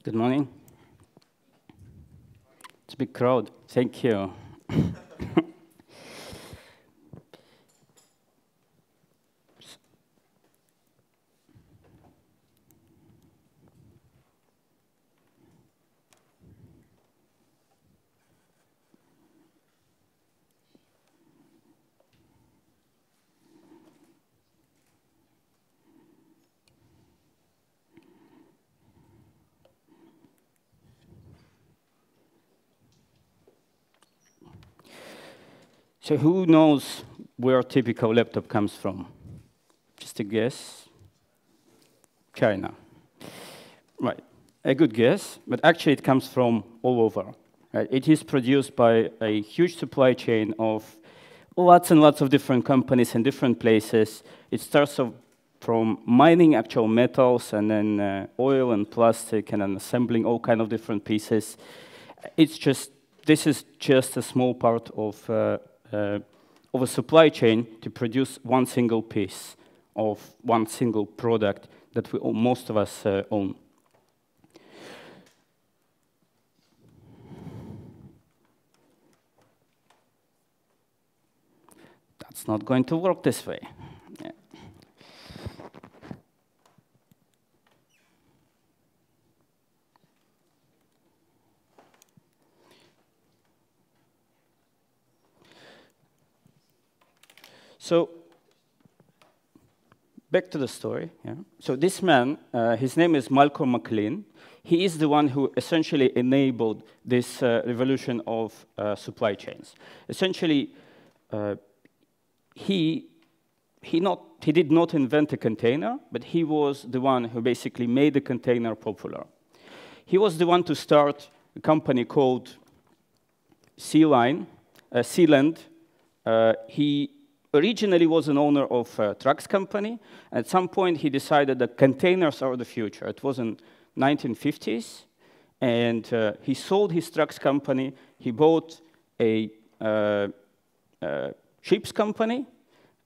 Good morning. It's a big crowd. Thank you. So who knows where a typical laptop comes from? Just a guess. China. Right, a good guess, but actually it comes from all over. Right? It is produced by a huge supply chain of lots and lots of different companies in different places. It starts off from mining actual metals and then oil and plastic and then assembling all kind of different pieces. This is just a small part of a supply chain to produce one single piece of one single product that most of us own. That's not going to work this way. Yeah. So, back to the story. Yeah. So this man, his name is Malcolm McLean. He is the one who essentially enabled this revolution of supply chains. Essentially, he did not invent a container, but he was the one who basically made the container popular. He was the one to start a company called Sealand. He originally was an owner of a trucks company. At some point, he decided that containers are the future. It was in 1950s, and he sold his trucks company. He bought a ships company,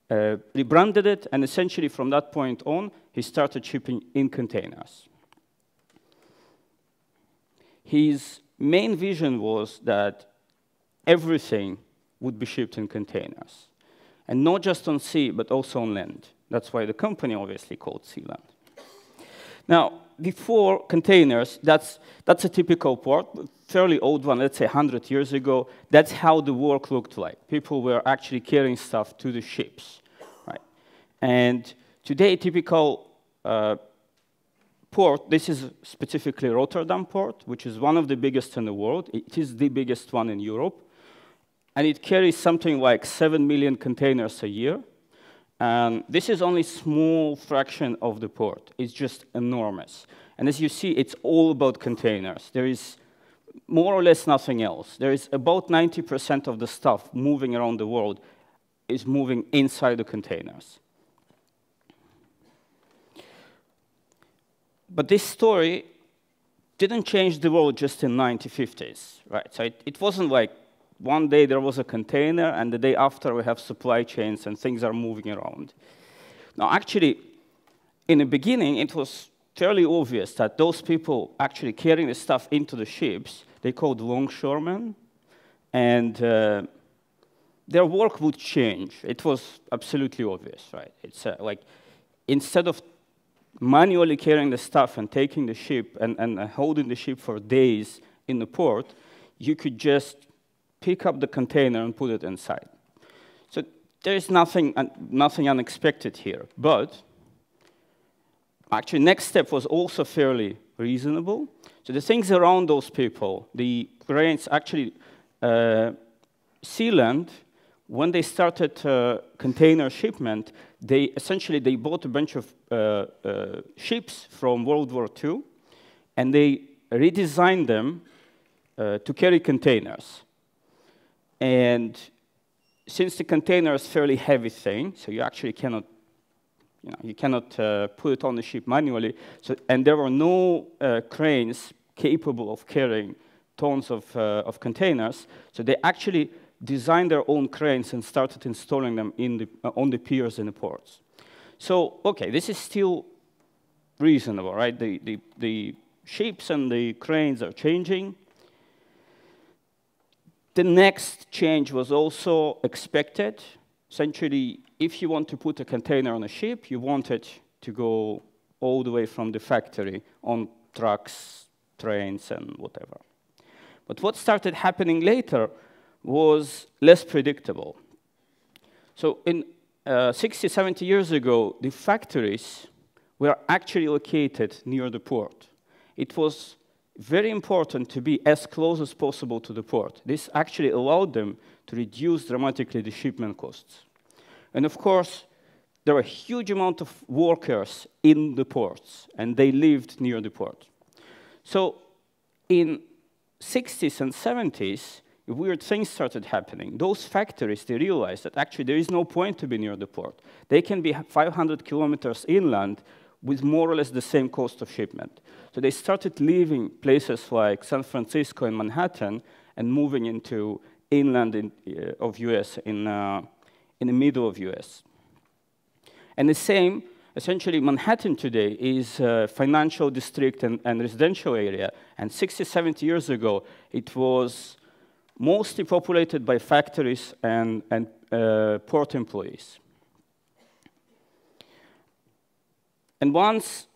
rebranded it, and essentially from that point on, he started shipping in containers. His main vision was that everything would be shipped in containers. And not just on sea, but also on land. That's why the company obviously called Sealand. Now, before containers, that's a typical port, fairly old one, let's say 100 years ago. That's how the work looked like. People were actually carrying stuff to the ships. Right? And today, typical port, this is specifically Rotterdam port, which is one of the biggest in the world. It is the biggest one in Europe. And it carries something like 7 million containers a year. And this is only a small fraction of the port. It's just enormous. And as you see, it's all about containers. There is more or less nothing else. There is about 90% of the stuff moving around the world is moving inside the containers. But this story didn't change the world just in the 1950s, right? So it wasn't like one day there was a container, and the day after we have supply chains and things are moving around. Now, actually, in the beginning, it was fairly obvious that those people actually carrying the stuff into the ships, they called longshoremen, and their work would change. It was absolutely obvious, right? It's like, instead of manually carrying the stuff and taking the ship and holding the ship for days in the port, you could just pick up the container and put it inside. So there is nothing unexpected here. But actually, next step was also fairly reasonable. So the things around those people, the cranes, actually, Sealand, when they started container shipment, they bought a bunch of ships from World War II, and they redesigned them to carry containers. And since the container is a fairly heavy thing, so you actually cannot, put it on the ship manually. And there were no cranes capable of carrying tons of containers. So they actually designed their own cranes and started installing them on the piers in the ports. So, okay, this is still reasonable, right? The ships and the cranes are changing. The next change was also expected. Essentially, if you want to put a container on a ship, you want it to go all the way from the factory on trucks, trains, and whatever. But what started happening later was less predictable. So in 60, 70 years ago, the factories were actually located near the port. It was very important to be as close as possible to the port. This actually allowed them to reduce dramatically the shipment costs. And of course, there were a huge amount of workers in the ports, and they lived near the port. So in 60s and 70s, weird things started happening. Those factories, they realized that actually there is no point to be near the port. They can be 500 kilometers inland with more or less the same cost of shipment. So they started leaving places like San Francisco and Manhattan and moving into inland of US, in the middle of US. And the same, essentially Manhattan today is a financial district and residential area. And 60, 70 years ago, it was mostly populated by factories and port employees. And once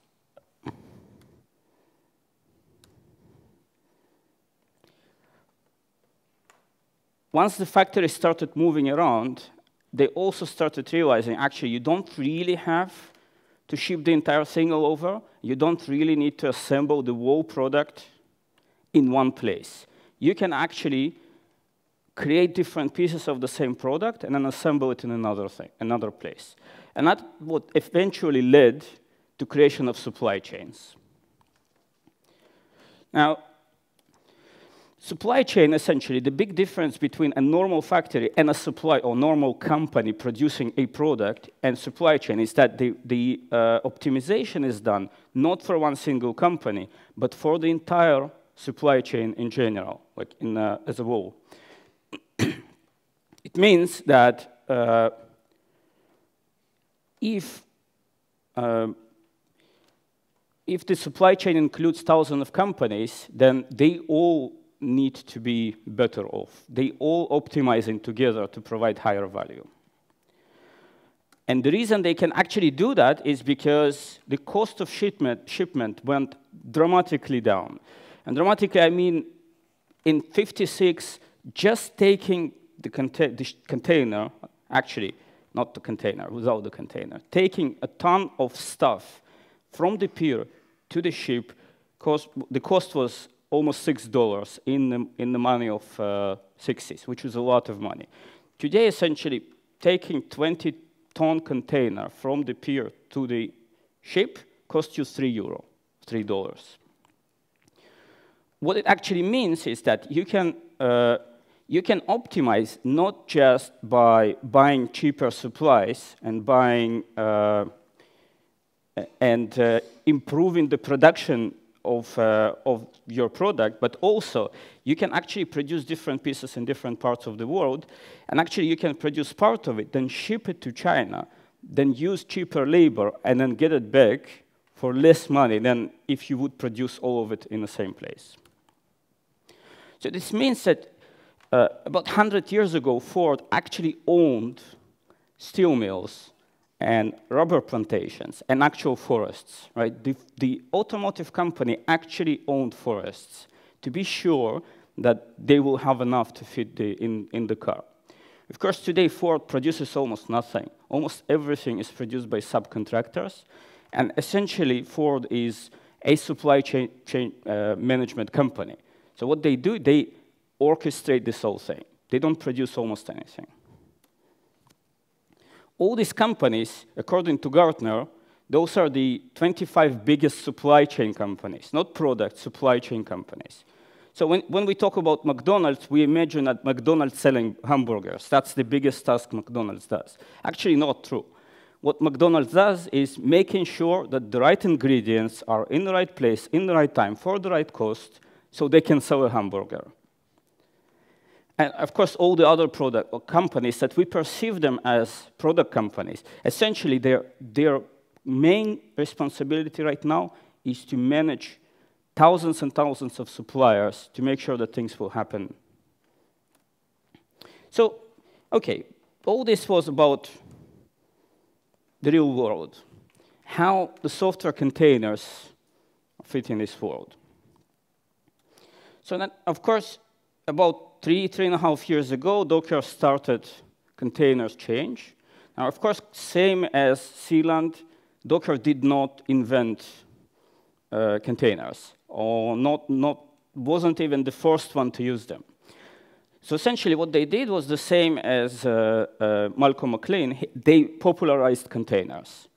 the factories started moving around, they also started realizing, actually, you don't really have to ship the entire thing all over. You don't really need to assemble the whole product in one place. You can actually create different pieces of the same product and then assemble it in another place. And that's what eventually led to creation of supply chains. Now, supply chain, essentially, the big difference between a normal factory and a supply or normal company producing a product and supply chain is that the optimization is done not for one single company, but for the entire supply chain in general, like as a whole. It means that if the supply chain includes thousands of companies, then they all need to be better off. They all optimizing together to provide higher value. And the reason they can actually do that is because the cost of shipment went dramatically down. And dramatically, I mean, in 56, just taking the container, actually, not the container, without the container, taking a ton of stuff from the pier to the ship, the cost was almost $6 in the money of 60s, which was a lot of money. Today, essentially, taking 20-ton container from the pier to the ship costs you €3. What it actually means is that you can optimize not just by buying cheaper supplies and buying improving the production of your product, but also you can actually produce different pieces in different parts of the world, and actually you can produce part of it, then ship it to China, then use cheaper labor, and then get it back for less money than if you would produce all of it in the same place. So this means that about 100 years ago, Ford actually owned steel mills and rubber plantations and actual forests, right? The automotive company actually owned forests to be sure that they will have enough to fit in the car. Of course, today Ford produces almost nothing. Almost everything is produced by subcontractors, and essentially Ford is a supply chain management company. So what they do, they orchestrate this whole thing. They don't produce almost anything. All these companies, according to Gartner, those are the 25 biggest supply chain companies, not product, supply chain companies. So when we talk about McDonald's, we imagine that McDonald's selling hamburgers. That's the biggest task McDonald's does. Actually, not true. What McDonald's does is making sure that the right ingredients are in the right place, in the right time, for the right cost, so they can sell a hamburger. And of course, all the other product or companies that we perceive them as product companies, essentially their main responsibility right now is to manage thousands and thousands of suppliers to make sure that things will happen. So, okay, all this was about the real world, how the software containers fit in this world. So then, of course, about 3.5 years ago, Docker started containers change. Now, of course, same as Sealand, Docker did not invent containers, or wasn't even the first one to use them. So essentially, what they did was the same as Malcolm McLean. They popularized containers.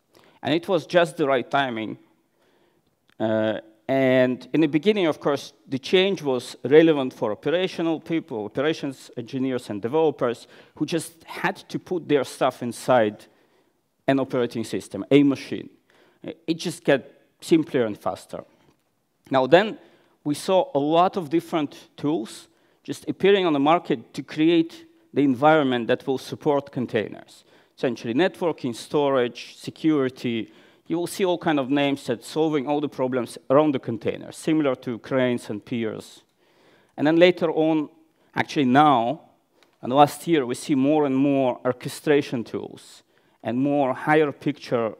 And it was just the right timing. And in the beginning, of course, the change was relevant for operational people, operations engineers and developers, who just had to put their stuff inside an operating system, a machine. It just got simpler and faster. Now then, we saw a lot of different tools just appearing on the market to create the environment that will support containers. Essentially, networking, storage, security. You will see all kind of names that solving all the problems around the container, similar to cranes and piers. And then later on, actually now, and last year, we see more and more orchestration tools and more higher picture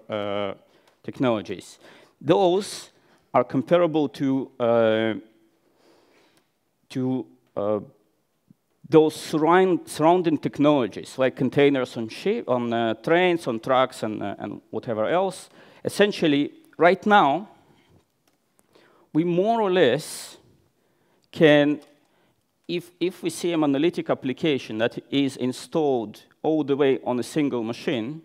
technologies. Those are comparable to those surrounding technologies, like containers on trains, on trucks, and whatever else. Essentially, right now, we more or less can, if we see a monolithic application that is installed all the way on a single machine,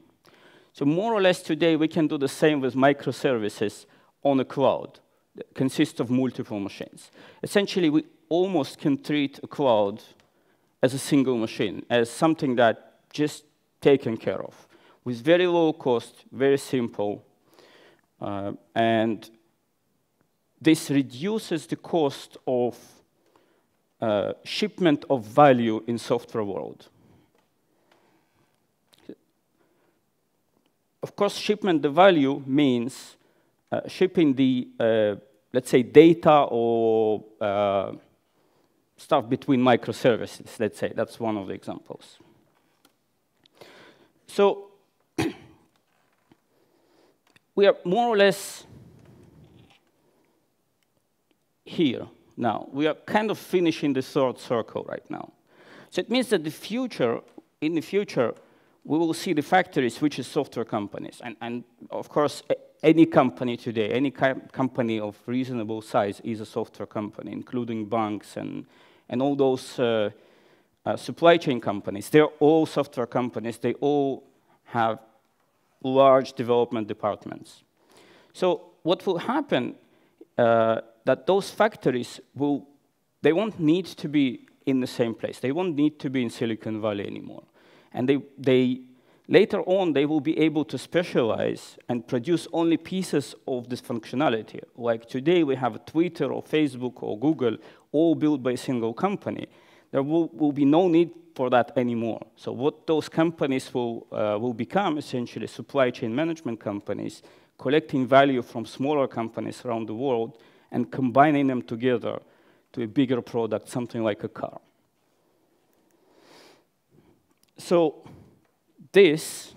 so more or less today we can do the same with microservices on a cloud that consists of multiple machines. Essentially, we almost can treat a cloud as a single machine, as something that just taken care of, with very low cost, very simple, and this reduces the cost of shipment of value in software world. Of course, shipment of value means shipping the, let's say, data or stuff between microservices, let's say. That's one of the examples. So we are more or less here now. We are kind of finishing the third circle right now. So it means that in the future, we will see the factories, which is software companies. And of course, any company today, any company of reasonable size is a software company, including banks and all those supply chain companies. They're all software companies. They all have large development departments. So what will happen, that those factories they won't need to be in the same place. They won't need to be in Silicon Valley anymore. And later on, they will be able to specialize and produce only pieces of this functionality. Like today, we have a Twitter or Facebook or Google, all built by a single company. There will be no need for that anymore. So what those companies will become, essentially, supply chain management companies, collecting value from smaller companies around the world and combining them together to a bigger product, something like a car. So this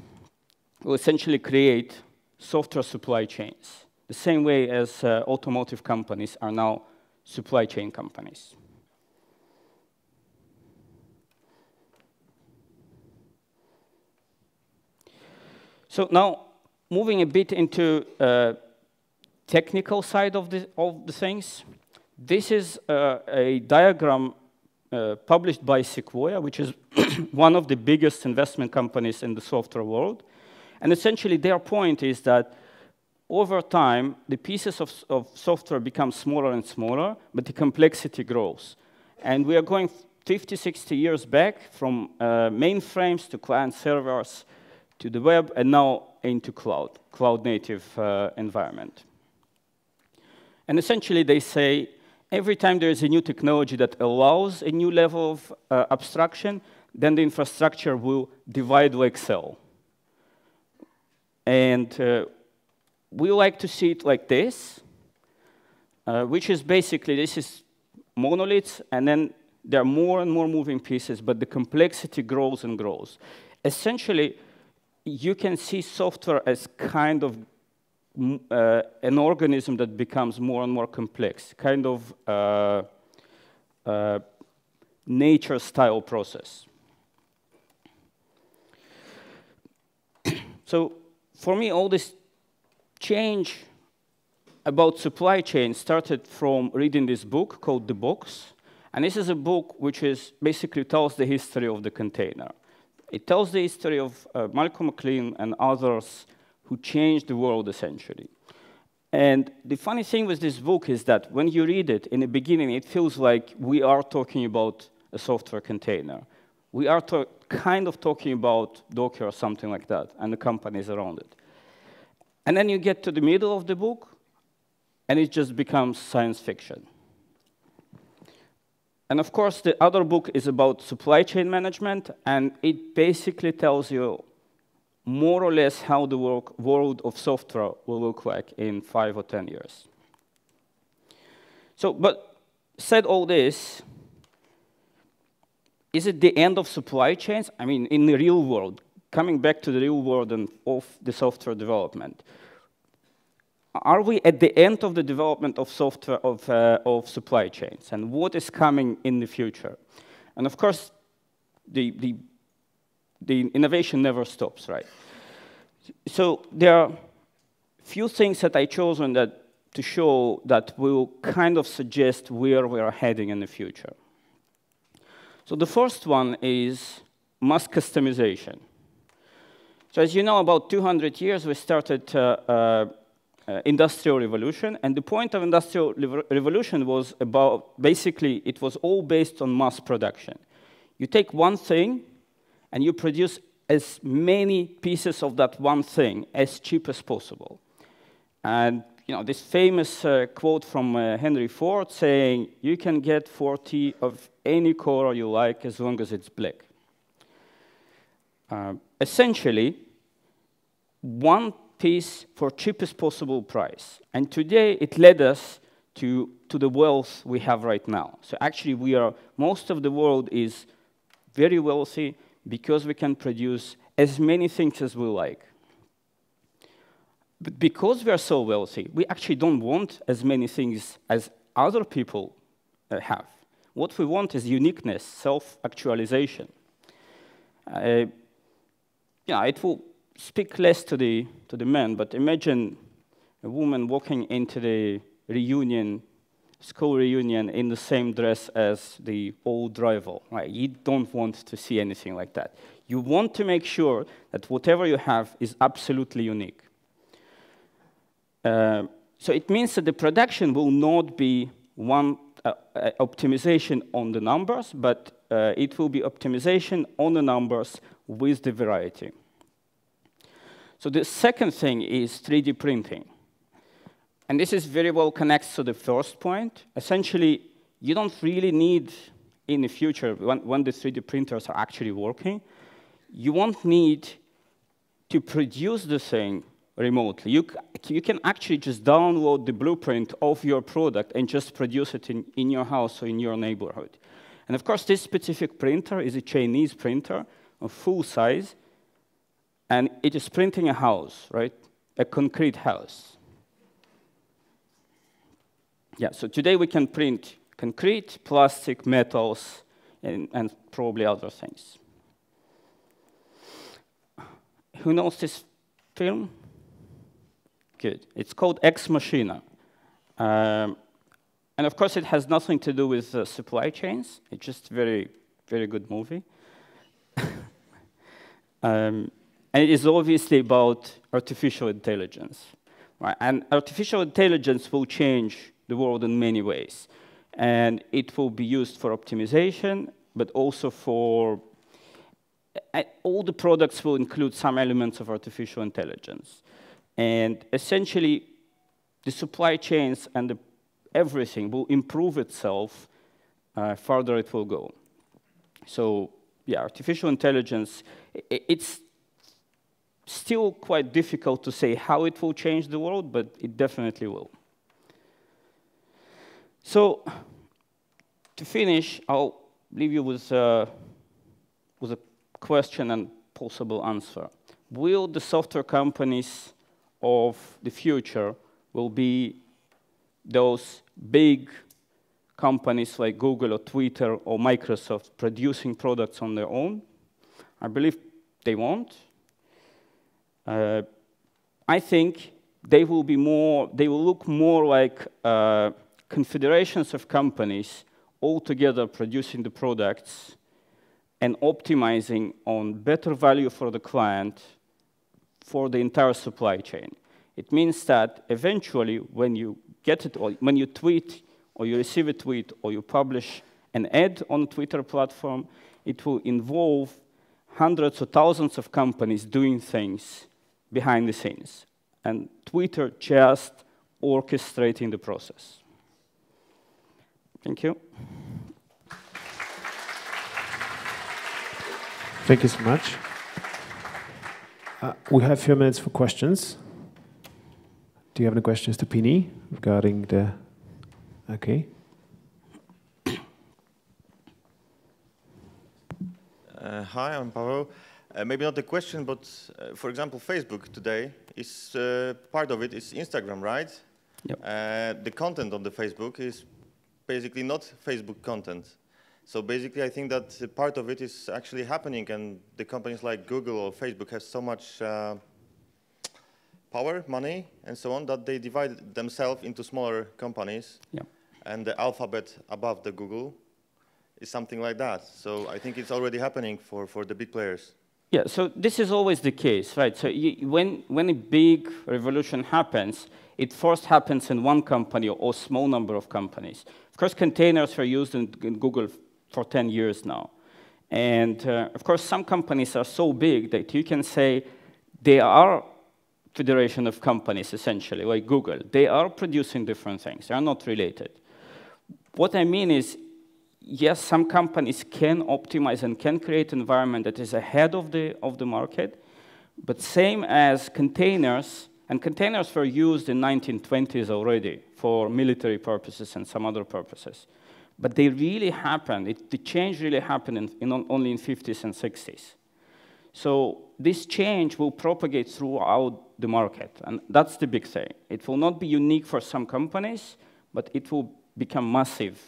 will essentially create software supply chains, the same way as automotive companies are now supply chain companies. So now, moving a bit into technical side of the things, this is a diagram published by Sequoia, which is one of the biggest investment companies in the software world. And essentially, their point is that over time, the pieces of software become smaller and smaller, but the complexity grows. And we are going 50, 60 years back from mainframes to client servers to the web, and now into cloud-native environment. And essentially, they say, every time there is a new technology that allows a new level of abstraction, then the infrastructure will divide like cell. And we like to see it like this. which is basically, this is monoliths, and then there are more and more moving pieces, but the complexity grows and grows. Essentially, you can see software as kind of an organism that becomes more and more complex, kind of nature-style process. So for me, all this change about supply chain started from reading this book called The Box. And this is a book which is basically tells the history of the container. It tells the history of Malcolm McLean and others who changed the world, essentially. And the funny thing with this book is that when you read it, in the beginning, it feels like we are talking about a software container. We are kind of talking about Docker or something like that, and the companies around it. And then you get to the middle of the book, and it just becomes science fiction. And of course, the other book is about supply chain management, and it basically tells you more or less how the world of software will look like in 5 or 10 years. So, but said all this, is it the end of supply chains? I mean, in the real world, coming back to the real world and of the software development, are we at the end of the development of software of supply chains, and what is coming in the future? And of course, the innovation never stops, right? So there are few things that I chosen to show that will kind of suggest where we are heading in the future. So the first one is mass customization. So as you know, about 200 years, we started Industrial Revolution, and the point of Industrial Revolution was about, basically, it was all based on mass production. You take one thing, and you produce as many pieces of that one thing as cheap as possible. And you know, this famous quote from Henry Ford saying, you can get 40 of any color you like as long as it's black. Essentially, one piece for cheapest possible price. And today, it led us to the wealth we have right now. So actually, most of the world is very wealthy because we can produce as many things as we like. But because we are so wealthy, we actually don't want as many things as other people have. What we want is uniqueness, self-actualization. Yeah, it will speak less to the men, but imagine a woman walking into the school reunion in the same dress as the old rival. Right? You don't want to see anything like that. You want to make sure that whatever you have is absolutely unique. So it means that the production will not be one optimization on the numbers, but it will be optimization on the numbers with the variety. So the second thing is 3D printing. And this is very well connects to the first point. Essentially, you don't really need, in the future, when the 3D printers are actually working, you won't need to produce the thing remotely. You can actually just download the blueprint of your product and just produce it in your house or in your neighborhood. And of course, this specific printer is a Chinese printer of full size, and it is printing a house, right? A concrete house. Yeah, so today we can print concrete, plastic, metals, and probably other things. Who knows this film? Good. It's called Ex Machina. And of course, it has nothing to do with supply chains. It's just a very, very good movie. And it is obviously about artificial intelligence. Right? And artificial intelligence will change the world in many ways. And it will be used for optimization, but also for all the products will include some elements of artificial intelligence. And essentially, the supply chains and everything will improve itself, further it will go. So yeah, artificial intelligence, it's still quite difficult to say how it will change the world, but it definitely will. So to finish, I'll leave you with a question and possible answer. Will the software companies of the future will be those big companies like Google or Twitter or Microsoft producing products on their own? I believe they won't. I think they will look more like confederations of companies all together producing the products and optimizing on better value for the client for the entire supply chain. It means that eventually when you get it, or when you tweet, or you receive a tweet, or you publish an ad on a Twitter platform, it will involve hundreds or thousands of companies doing things behind the scenes. And Twitter just orchestrating the process. Thank you. Thank you so much. We have a few minutes for questions. Do you have any questions to Pini regarding the... Okay. Hi, I'm Pavel. Maybe not a question, but for example, Facebook today is part of it is Instagram, right? Yep. The content on the Facebook is basically not Facebook content. So basically, I think that part of it is actually happening, and the companies like Google or Facebook have so much power, money, and so on, that they divide themselves into smaller companies. Yep. And the alphabet above the Google is something like that. So I think it's already happening for the big players. Yeah, so this is always the case, right? So when a big revolution happens, it first happens in one company or a small number of companies. Of course, containers are used in Google for 10 years now. And of course, some companies are so big that you can say they are federation of companies, essentially, like Google. They are producing different things. They are not related. What I mean is, yes, some companies can optimize and can create an environment that is ahead of the market, but same as containers, and containers were used in 1920s already for military purposes and some other purposes. But they really happened, the change really happened only in 50s and 60s. So this change will propagate throughout the market, and that's the big thing. It will not be unique for some companies, but it will become massive.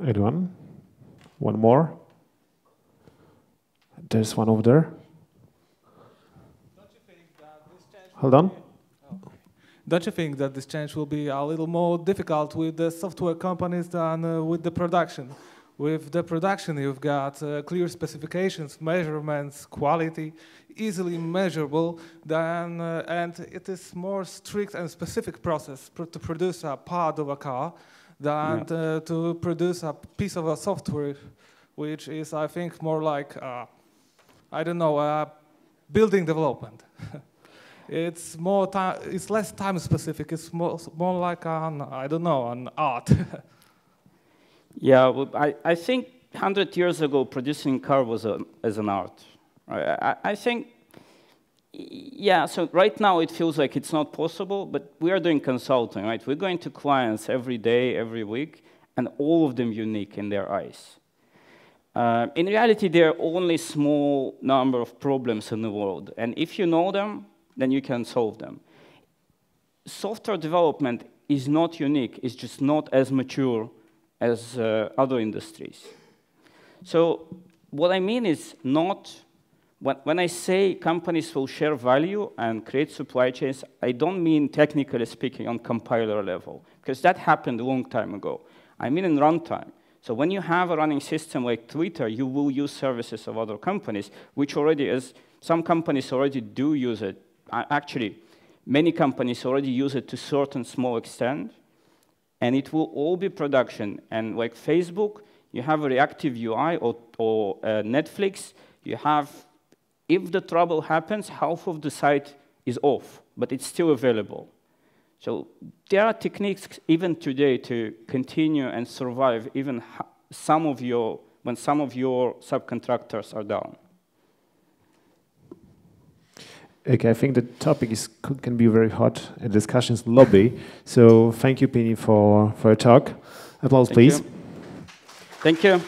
Anyone? One more? There's one over there. Don't you think that this change Hold on. Don't you think that this change will be a little more difficult with the software companies than with the production? With the production, you've got clear specifications, measurements, quality, easily measurable, and it is more strict and specific process to produce a part of a car than to produce a piece of a software, which is, I think, more like, I don't know, building development. It's more it's less time specific. It's more like an, I don't know, an art. Yeah, well, I think 100 years ago, producing a car was as an art. I think, yeah, so right now it feels like it's not possible, but we are doing consulting, right? We're going to clients every day, every week, and all of them unique in their eyes. In reality, there are only a small number of problems in the world, and if you know them, then you can solve them. Software development is not unique, it's just not as mature as other industries. So what I mean is not, when I say companies will share value and create supply chains, I don't mean technically speaking on compiler level, because that happened a long time ago. I mean in runtime. So when you have a running system like Twitter, you will use services of other companies, which already is, some companies already do use it. Actually, many companies already use it to a certain small extent, and it will all be production. And like Facebook, you have a reactive UI, or Netflix, you have, if the trouble happens, half of the site is off, but it's still available. So there are techniques even today to continue and survive even when some of your subcontractors are down. Okay, I think the topic can be very hot and discussions lobby. So thank you, Pini, for your talk. Applause, please. Thank you.